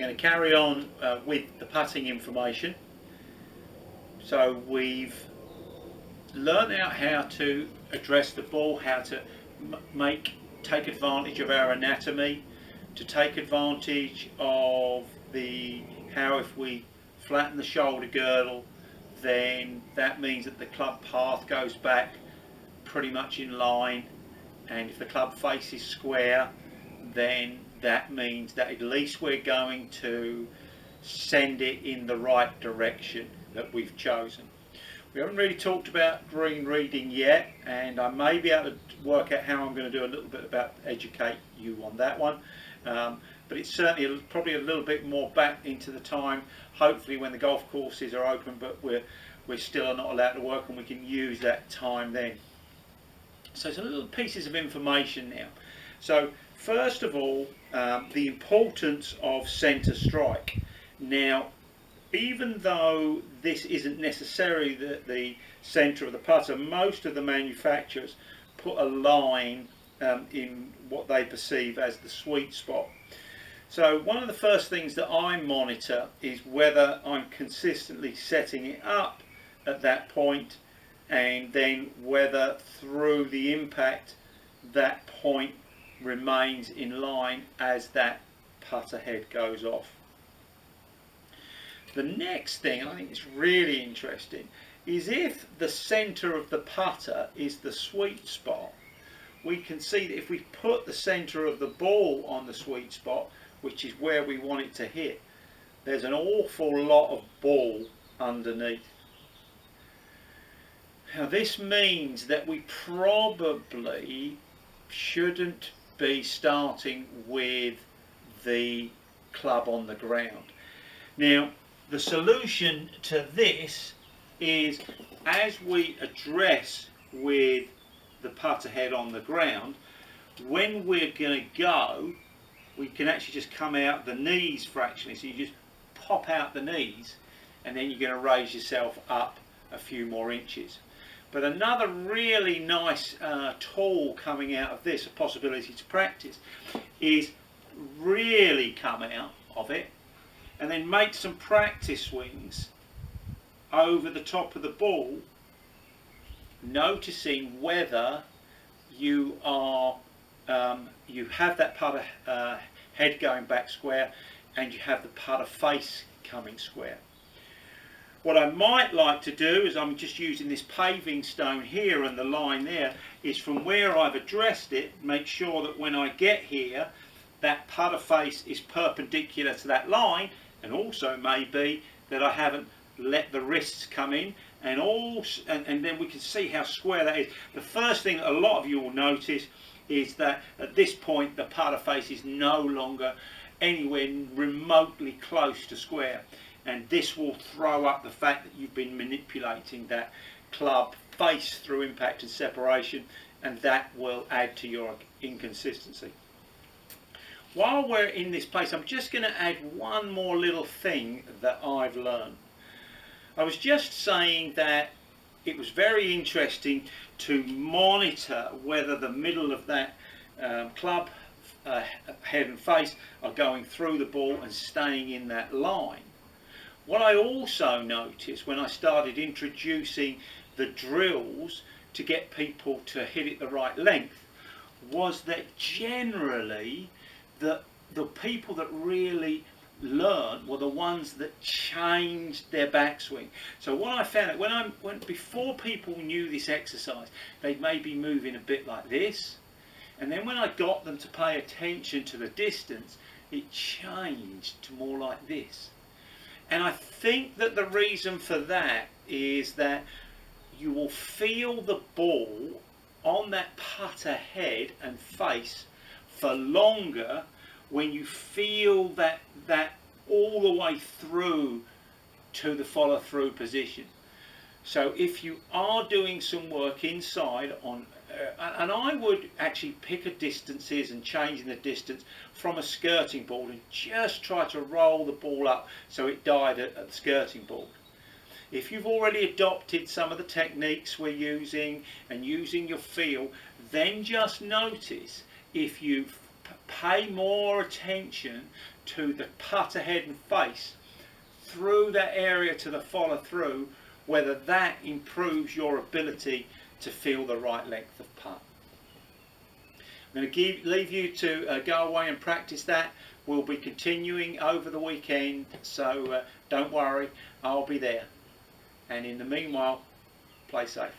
going to carry on with the putting information. So we've learned out how to address the ball, how to take advantage of our anatomy, to take advantage of how if we flatten the shoulder girdle, then that means that the club path goes back pretty much in line, and if the club face is square, then that means that at least we're going to send it in the right direction that we've chosen. We haven't really talked about green reading yet, and I may be able to work out how I'm going to do a little bit about educate you on that one. But it's certainly probably a little bit more back into the time, hopefully when the golf courses are open, but we're still not allowed to work, and we can use that time then. So some little pieces of information now. So first of all, the importance of centre strike. Now, even though this isn't necessarily the centre of the putter, most of the manufacturers put a line in what they perceive as the sweet spot. So one of the first things that I monitor is whether I'm consistently setting it up at that point, and then whether through the impact that point remains in line as that putter head goes off. The next thing, I think is really interesting, is if the centre of the putter is the sweet spot, we can see that if we put the centre of the ball on the sweet spot, which is where we want it to hit, there's an awful lot of ball underneath. Now this means that we probably shouldn't be starting with the club on the ground. Now the solution to this is, as we address with the putter head on the ground, when we're going to go, we can actually just come out the knees fractionally. So you just pop out the knees, and then you're going to raise yourself up a few more inches. But another really nice tool coming out of this, a possibility to practice, is really come out of it and then make some practice swings over the top of the ball, noticing whether you are you have that putter head going back square and you have the putter face coming square. What I might like to do is, I'm just using this paving stone here, and the line there is from where I've addressed it, make sure that when I get here that putter face is perpendicular to that line, and also maybe that I haven't let the wrists come in, and then we can see how square that is. The first thing that a lot of you will notice is that at this point the putter face is no longer anywhere remotely close to square, and this will throw up the fact that you've been manipulating that club face through impact and separation, and that will add to your inconsistency. While we're in this place, I'm just going to add one more little thing that I've learned. I was just saying that it was very interesting to monitor whether the middle of that club head and face are going through the ball and staying in that line. What I also noticed when I started introducing the drills to get people to hit it the right length was that generally the people that really learned were the ones that changed their backswing. So what I found, when before people knew this exercise, they'd maybe move in a bit like this, and then when I got them to pay attention to the distance, it changed to more like this. And I think that the reason for that is that you will feel the ball on that putter head and face for longer when you feel that all the way through to the follow through position. So if you are doing some work inside on and I would actually pick a distances and changing the distance from a skirting board and just try to roll the ball up so it died at the skirting board. If you've already adopted some of the techniques we're using and using your feel, then just notice if you pay more attention to the putter head and face through that area to the follow through, whether that improves your ability to feel the right length of putt. I'm going to leave you to go away and practice that. We'll be continuing over the weekend, so don't worry, I'll be there. And in the meanwhile, play safe.